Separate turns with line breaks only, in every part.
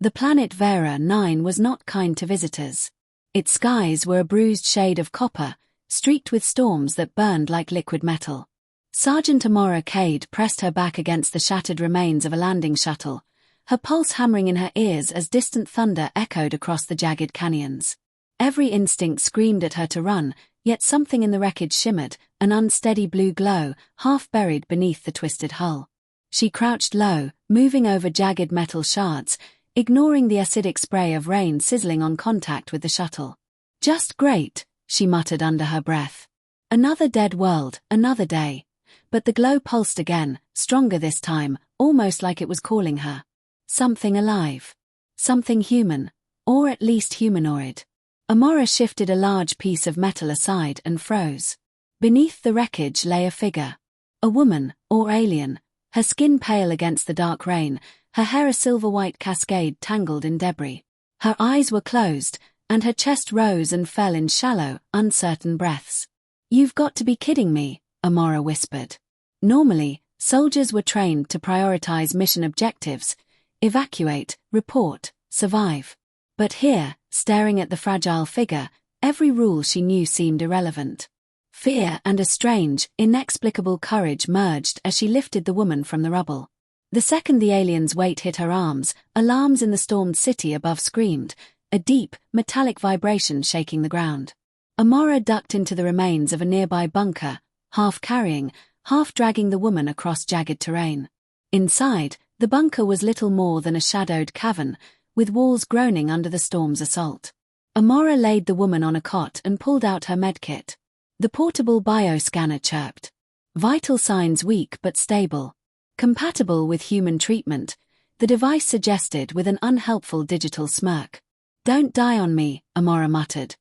The planet Vera 9 was not kind to visitors. Its skies were a bruised shade of copper, streaked with storms that burned like liquid metal. Sergeant Amora Cade pressed her back against the shattered remains of a landing shuttle, her pulse hammering in her ears as distant thunder echoed across the jagged canyons. Every instinct screamed at her to run, yet something in the wreckage shimmered, an unsteady blue glow, half buried beneath the twisted hull. She crouched low, moving over jagged metal shards, ignoring the acidic spray of rain sizzling on contact with the shuttle. "Just great," she muttered under her breath. Another dead world, another day. But the glow pulsed again, stronger this time, almost like it was calling her. Something alive. Something human, or at least humanoid. Amora shifted a large piece of metal aside and froze. Beneath the wreckage lay a figure. A woman, or alien, her skin pale against the dark rain, her hair a silver-white cascade tangled in debris. Her eyes were closed, and her chest rose and fell in shallow, uncertain breaths. "You've got to be kidding me," Amora whispered. Normally, soldiers were trained to prioritize mission objectives: evacuate, report, survive. But here, staring at the fragile figure, every rule she knew seemed irrelevant. Fear and a strange, inexplicable courage merged as she lifted the woman from the rubble. The second the alien's weight hit her arms, alarms in the stormed city above screamed, a deep, metallic vibration shaking the ground. Amora ducked into the remains of a nearby bunker, half carrying, half dragging the woman across jagged terrain. Inside, the bunker was little more than a shadowed cavern, with walls groaning under the storm's assault. Amora laid the woman on a cot and pulled out her medkit. The portable bioscanner chirped. Vital signs weak but stable. Compatible with human treatment, the device suggested with an unhelpful digital smirk. "Don't die on me," Amora muttered,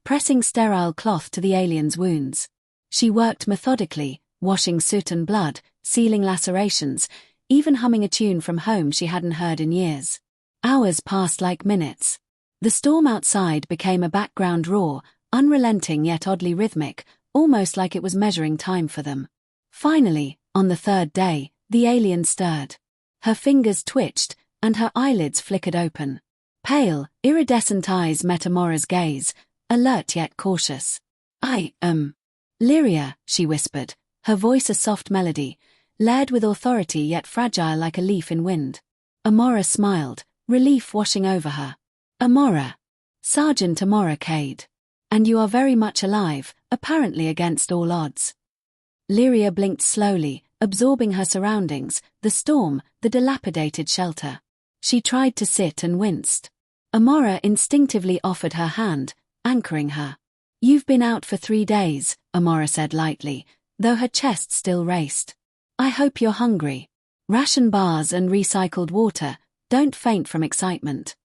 pressing sterile cloth to the alien's wounds. She worked methodically, washing soot and blood, sealing lacerations, even humming a tune from home she hadn't heard in years. Hours passed like minutes. The storm outside became a background roar, unrelenting yet oddly rhythmic, almost like it was measuring time for them. Finally, on the third day, the alien stirred. Her fingers twitched, and her eyelids flickered open. Pale, iridescent eyes met Amora's gaze, alert yet cautious. "I am Lyria," she whispered, her voice a soft melody, layered with authority yet fragile like a leaf in wind. Amora smiled, relief washing over her. "Amora. Sergeant Amora Cade. And you are very much alive, apparently against all odds." Lyria blinked slowly, absorbing her surroundings, the storm, the dilapidated shelter. She tried to sit and winced. Amora instinctively offered her hand, anchoring her. "You've been out for 3 days," Amora said lightly, though her chest still raced. "I hope you're hungry. Ration bars and recycled water, don't faint from excitement."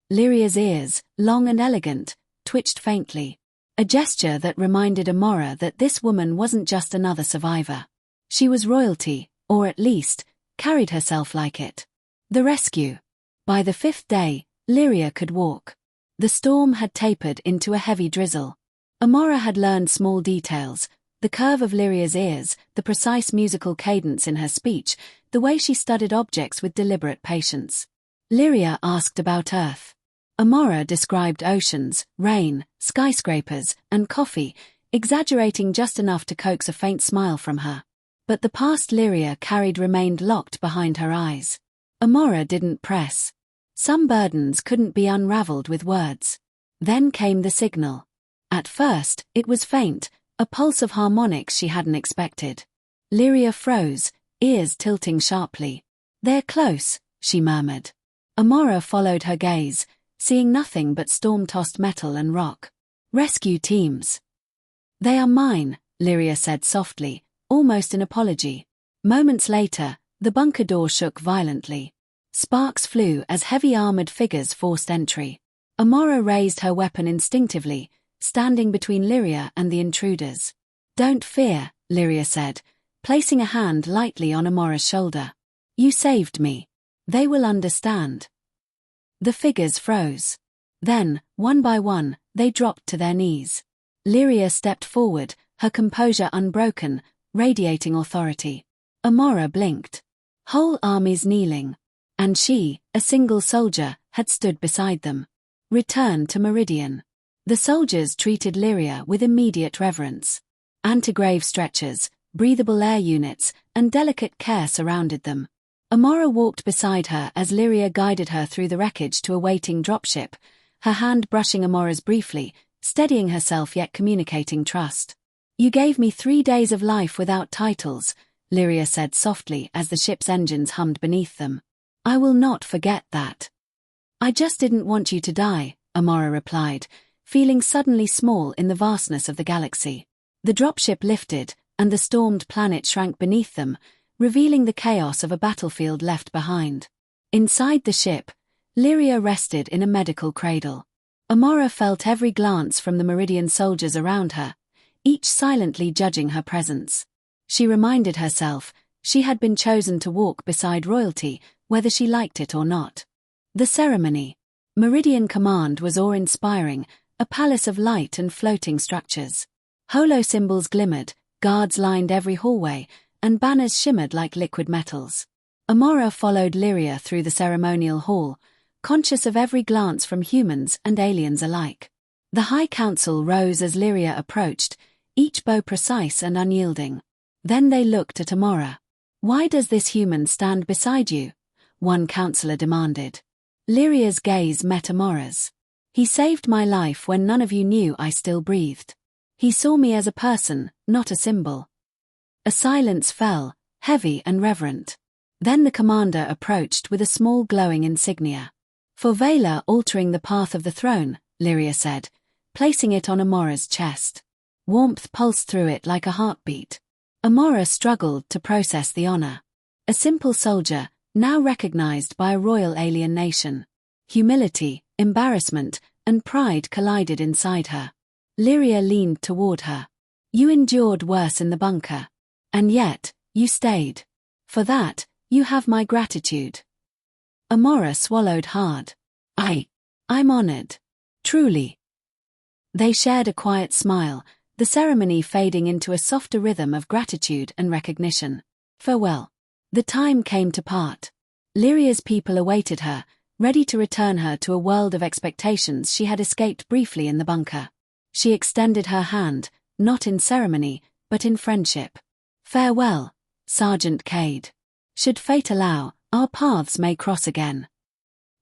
Lyria's ears, long and elegant, twitched faintly. A gesture that reminded Amora that this woman wasn't just another survivor. She was royalty, or at least, carried herself like it. The rescue. By the 5th day, Lyria could walk. The storm had tapered into a heavy drizzle. Amora had learned small details: the curve of Lyria's ears, the precise musical cadence in her speech, the way she studied objects with deliberate patience. Lyria asked about Earth. Amora described oceans, rain, skyscrapers, and coffee, exaggerating just enough to coax a faint smile from her. But the past Lyria carried remained locked behind her eyes. Amora didn't press. Some burdens couldn't be unraveled with words. Then came the signal. At first, it was faint, a pulse of harmonics she hadn't expected. Lyria froze, ears tilting sharply. "They're close," she murmured. Amora followed her gaze, seeing nothing but storm-tossed metal and rock. "Rescue teams." "They are mine," Lyria said softly, almost in apology. Moments later, the bunker door shook violently. Sparks flew as heavy armored figures forced entry. Amora raised her weapon instinctively, standing between Lyria and the intruders. "Don't fear," Lyria said, placing a hand lightly on Amora's shoulder. "You saved me. They will understand." The figures froze. Then, one by one, they dropped to their knees. Lyria stepped forward, her composure unbroken, radiating authority. Amora blinked. Whole armies kneeling. And she, a single soldier, had stood beside them. Return to Meridian. The soldiers treated Lyria with immediate reverence. Anti-grave stretchers, breathable air units, and delicate care surrounded them. Amora walked beside her as Lyria guided her through the wreckage to a waiting dropship, her hand brushing Amora's briefly, steadying herself yet communicating trust. "You gave me 3 days of life without titles," Lyria said softly as the ship's engines hummed beneath them. "I will not forget that." "I just didn't want you to die," Amora replied, feeling suddenly small in the vastness of the galaxy. The dropship lifted, and the stormed planet shrank beneath them, revealing the chaos of a battlefield left behind. Inside the ship, Lyria rested in a medical cradle. Amora felt every glance from the Meridian soldiers around her, each silently judging her presence. She reminded herself she had been chosen to walk beside royalty, whether she liked it or not. The ceremony. Meridian Command was awe-inspiring, a palace of light and floating structures. Holo symbols glimmered, guards lined every hallway, and banners shimmered like liquid metals. Amora followed Lyria through the ceremonial hall, conscious of every glance from humans and aliens alike. The High Council rose as Lyria approached, each bow precise and unyielding. Then they looked at Amora. "Why does this human stand beside you?" one counselor demanded. Lyria's gaze met Amora's. "He saved my life when none of you knew I still breathed. He saw me as a person, not a symbol." A silence fell, heavy and reverent. Then the commander approached with a small glowing insignia. "For Vela altering the path of the throne," Lyria said, placing it on Amora's chest. Warmth pulsed through it like a heartbeat. Amora struggled to process the honor. A simple soldier, now recognized by a royal alien nation. Humility, embarrassment, and pride collided inside her. Lyria leaned toward her. "You endured worse in the bunker. And yet, you stayed. For that, you have my gratitude." Amora swallowed hard. I'm honored. Truly." They shared a quiet smile, the ceremony fading into a softer rhythm of gratitude and recognition. Farewell. The time came to part. Lyria's people awaited her, ready to return her to a world of expectations she had escaped briefly in the bunker. She extended her hand, not in ceremony, but in friendship. "Farewell, Sergeant Cade. Should fate allow, our paths may cross again."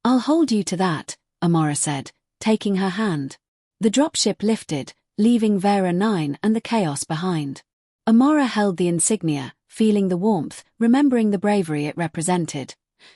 "I'll hold you to that," Amora said, taking her hand. The dropship lifted, leaving Vera 9 and the chaos behind. Amora held the insignia, feeling the warmth, remembering the bravery it represented.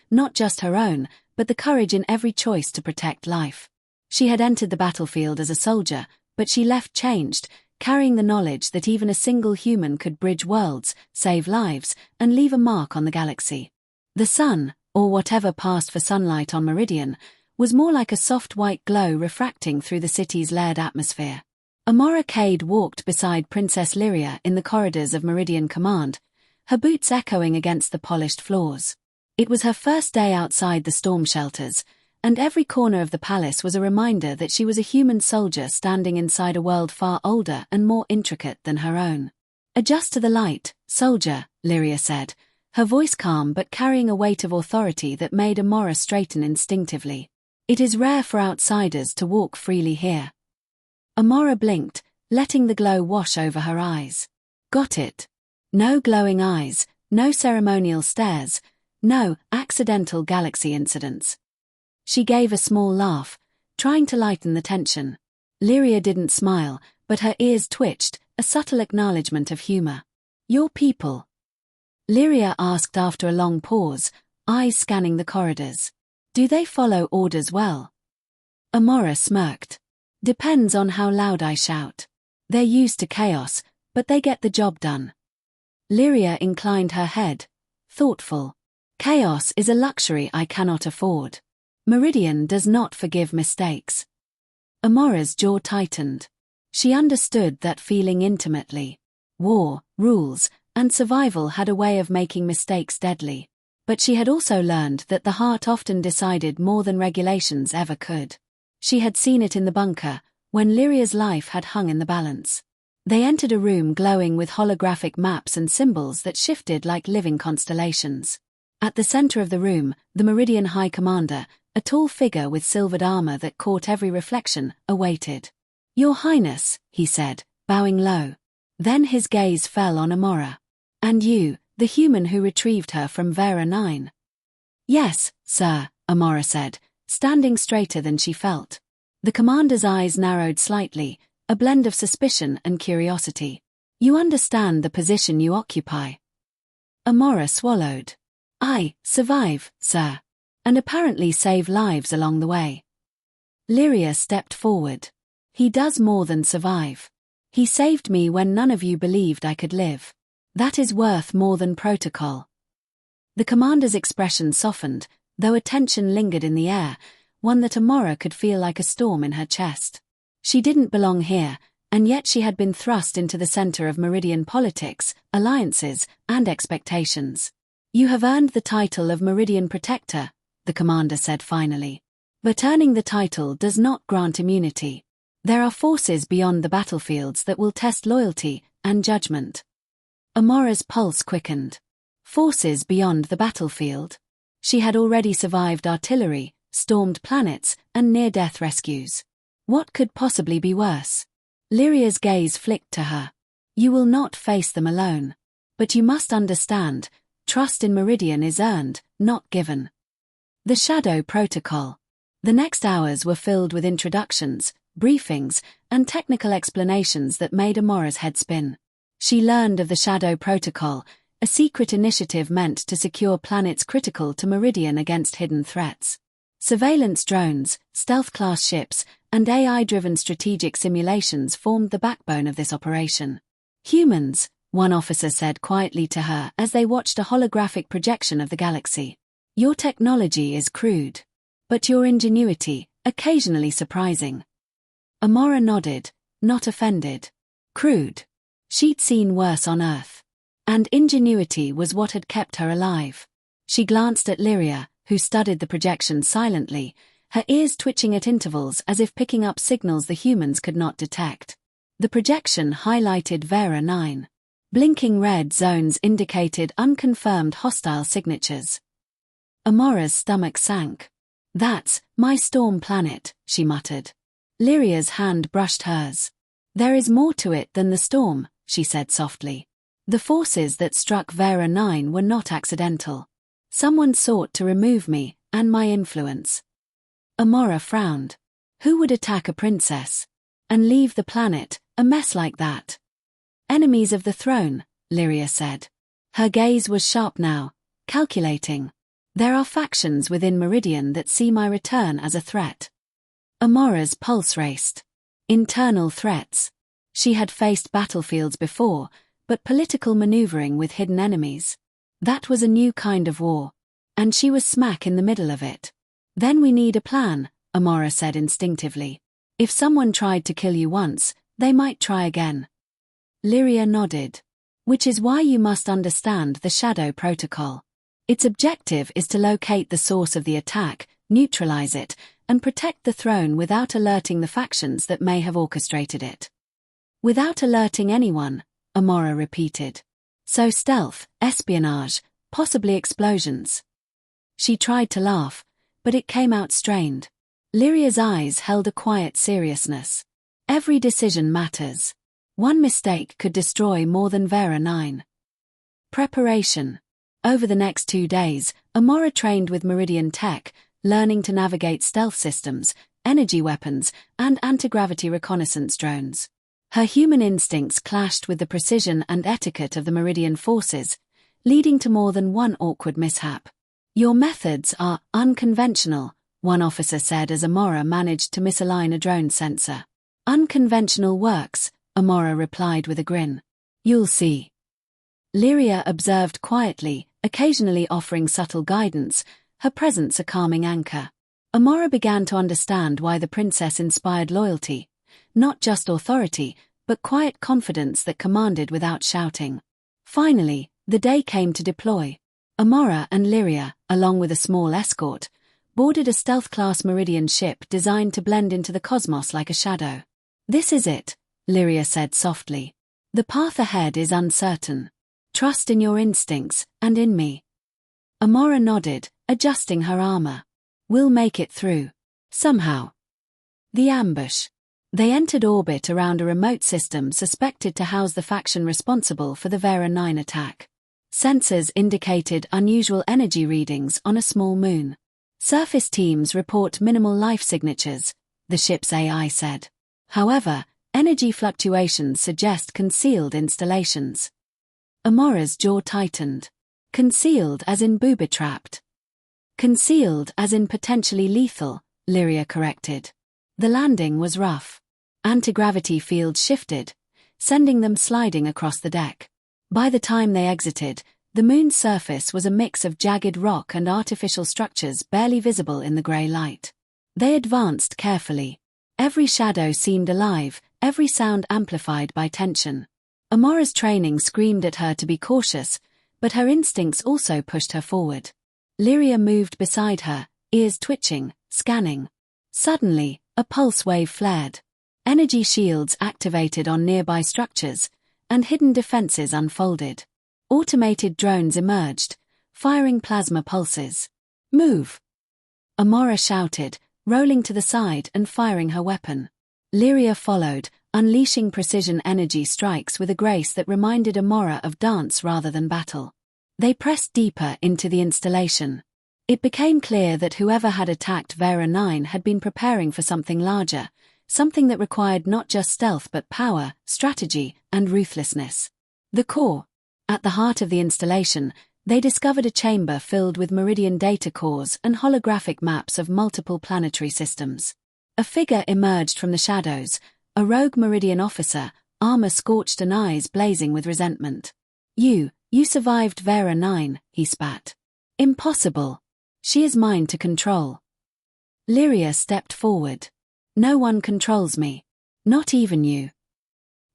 Not just her own, but the courage in every choice to protect life. She had entered the battlefield as a soldier, but she left changed, carrying the knowledge that even a single human could bridge worlds, save lives, and leave a mark on the galaxy. The sun, or whatever passed for sunlight on Meridian, was more like a soft white glow refracting through the city's layered atmosphere. Amora Cade walked beside Princess Lyria in the corridors of Meridian Command, her boots echoing against the polished floors. It was her first day outside the storm shelters, and every corner of the palace was a reminder that she was a human soldier standing inside a world far older and more intricate than her own. "Adjust to the light, soldier," Lyria said, her voice calm but carrying a weight of authority that made Amora straighten instinctively. "It is rare for outsiders to walk freely here." Amora blinked, letting the glow wash over her eyes. Got it. No glowing eyes, no ceremonial stares, no accidental galaxy incidents. She gave a small laugh, trying to lighten the tension. Lyria didn't smile, but her ears twitched, a subtle acknowledgement of humor. "Your people?" Lyria asked after a long pause, eyes scanning the corridors. "Do they follow orders well?" Amora smirked. "Depends on how loud I shout. They're used to chaos, but they get the job done." Lyria inclined her head, thoughtful. "Chaos is a luxury I cannot afford. Meridian does not forgive mistakes." Amora's jaw tightened. She understood that feeling intimately. War, rules, and survival had a way of making mistakes deadly. But she had also learned that the heart often decided more than regulations ever could. She had seen it in the bunker, when Lyria's life had hung in the balance. They entered a room glowing with holographic maps and symbols that shifted like living constellations. At the center of the room, the Meridian High Commander, A tall figure with silvered armor that caught every reflection awaited. "Your Highness," he said, bowing low. Then his gaze fell on Amora. "And you, the human who retrieved her from Vera 9. "Yes, sir," Amora said, standing straighter than she felt. The commander's eyes narrowed slightly, a blend of suspicion and curiosity. "You understand the position you occupy?" Amora swallowed. "I survive, sir, and apparently save lives along the way." Lyria stepped forward. "He does more than survive. He saved me when none of you believed I could live. That is worth more than protocol." The commander's expression softened, though a tension lingered in the air, one that Amora could feel like a storm in her chest. She didn't belong here, and yet she had been thrust into the center of Meridian politics, alliances, and expectations. "You have earned the title of Meridian Protector," the commander said finally. "But earning the title does not grant immunity. There are forces beyond the battlefields that will test loyalty and judgment." Amora's pulse quickened. Forces beyond the battlefield. She had already survived artillery, stormed planets, and near-death rescues. What could possibly be worse? Lyria's gaze flicked to her. "You will not face them alone. But you must understand, trust in Meridian is earned, not given." The Shadow Protocol. The next hours were filled with introductions, briefings, and technical explanations that made Amora's head spin. She learned of the Shadow Protocol, a secret initiative meant to secure planets critical to Meridian against hidden threats. Surveillance drones, stealth-class ships, and AI-driven strategic simulations formed the backbone of this operation. "Humans," one officer said quietly to her as they watched a holographic projection of the galaxy. "Your technology is crude. But your ingenuity, occasionally surprising." Amora nodded, not offended. Crude. She'd seen worse on Earth. And ingenuity was what had kept her alive. She glanced at Lyria, who studied the projection silently, her ears twitching at intervals as if picking up signals the humans could not detect. The projection highlighted Vera 9. Blinking red zones indicated unconfirmed hostile signatures. Amora's stomach sank. "That's my storm planet," she muttered. Lyria's hand brushed hers. "There is more to it than the storm," she said softly. "The forces that struck Vera 9 were not accidental. Someone sought to remove me, and my influence." Amora frowned. Who would attack a princess? And leave the planet, a mess like that? "Enemies of the throne," Lyria said. Her gaze was sharp now, calculating. "There are factions within Meridian that see my return as a threat." Amora's pulse raced. Internal threats. She had faced battlefields before, but political maneuvering with hidden enemies. That was a new kind of war. And she was smack in the middle of it. "Then we need a plan," Amora said instinctively. "If someone tried to kill you once, they might try again." Lyria nodded. "Which is why you must understand the Shadow Protocol. Its objective is to locate the source of the attack, neutralize it, and protect the throne without alerting the factions that may have orchestrated it." "Without alerting anyone," Amora repeated. "So stealth, espionage, possibly explosions." She tried to laugh, but it came out strained. Lyria's eyes held a quiet seriousness. Every decision matters. One mistake could destroy more than Vera 9. Preparation. Over the next 2 days, Amora trained with Meridian Tech, learning to navigate stealth systems, energy weapons, and anti-gravity reconnaissance drones. Her human instincts clashed with the precision and etiquette of the Meridian forces, leading to more than one awkward mishap. "Your methods are unconventional," one officer said as Amora managed to misalign a drone sensor. "Unconventional works," Amora replied with a grin. "You'll see." Lyria observed quietly, occasionally offering subtle guidance, her presence a calming anchor. Amora began to understand why the princess inspired loyalty, not just authority, but quiet confidence that commanded without shouting. Finally, the day came to deploy. Amora and Lyria, along with a small escort, boarded a stealth-class Meridian ship designed to blend into the cosmos like a shadow. "This is it," Lyria said softly. "The path ahead is uncertain. Trust in your instincts, and in me." Amora nodded, adjusting her armor. We'll make it through. Somehow. The ambush. They entered orbit around a remote system suspected to house the faction responsible for the Vera 9 attack. Sensors indicated unusual energy readings on a small moon. Surface teams report minimal life signatures, the ship's AI said. However, energy fluctuations suggest concealed installations. Amora's jaw tightened. Concealed as in booby-trapped. Concealed as in potentially lethal, Lyria corrected. The landing was rough. Anti-gravity fields shifted, sending them sliding across the deck. By the time they exited, the moon's surface was a mix of jagged rock and artificial structures barely visible in the grey light. They advanced carefully. Every shadow seemed alive, every sound amplified by tension. Amora's training screamed at her to be cautious, but her instincts also pushed her forward. Lyria moved beside her, ears twitching, scanning. Suddenly, a pulse wave flared. Energy shields activated on nearby structures, and hidden defenses unfolded. Automated drones emerged, firing plasma pulses. Move! Amora shouted, rolling to the side and firing her weapon. Lyria followed, unleashing precision energy strikes with a grace that reminded Amora of dance rather than battle. They pressed deeper into the installation. It became clear that whoever had attacked Vera 9 had been preparing for something larger, something that required not just stealth but power, strategy, and ruthlessness. The core. At the heart of the installation, they discovered a chamber filled with meridian data cores and holographic maps of multiple planetary systems. A figure emerged from the shadows, a rogue meridian officer, armor scorched and eyes blazing with resentment. You survived Vera 9, he spat. Impossible. She is mine to control. Lyria stepped forward. No one controls me. Not even you.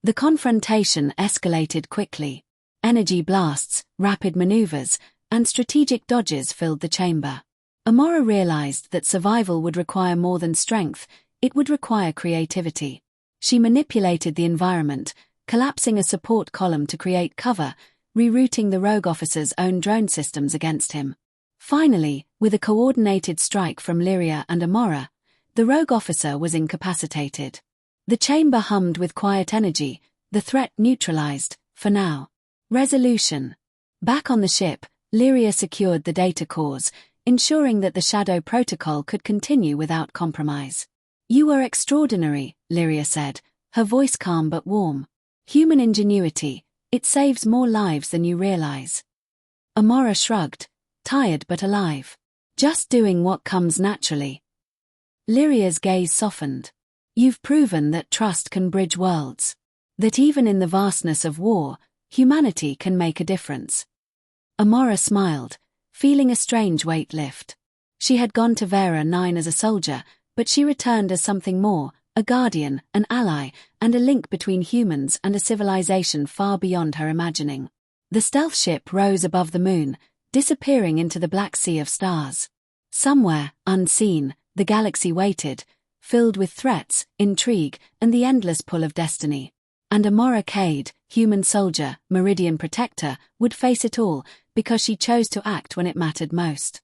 The confrontation escalated quickly. Energy blasts, rapid maneuvers, and strategic dodges filled the chamber. Amora realized that survival would require more than strength, it would require creativity. She manipulated the environment, collapsing a support column to create cover, rerouting the rogue officer's own drone systems against him. Finally, with a coordinated strike from Lyria and Amora, the rogue officer was incapacitated. The chamber hummed with quiet energy, the threat neutralized, for now. Resolution. Back on the ship, Lyria secured the data cores, ensuring that the Shadow Protocol could continue without compromise. You were extraordinary, Lyria said, her voice calm but warm. Human ingenuity, it saves more lives than you realize. Amora shrugged, tired but alive. Just doing what comes naturally. Lyria's gaze softened. You've proven that trust can bridge worlds. That even in the vastness of war, humanity can make a difference. Amora smiled, feeling a strange weight lift. She had gone to Vera 9 as a soldier, but she returned as something more, a guardian, an ally, and a link between humans and a civilization far beyond her imagining. The stealth ship rose above the moon, disappearing into the black sea of stars. Somewhere, unseen, the galaxy waited, filled with threats, intrigue, and the endless pull of destiny. And Amora Cade, human soldier, Meridian protector, would face it all, because she chose to act when it mattered most.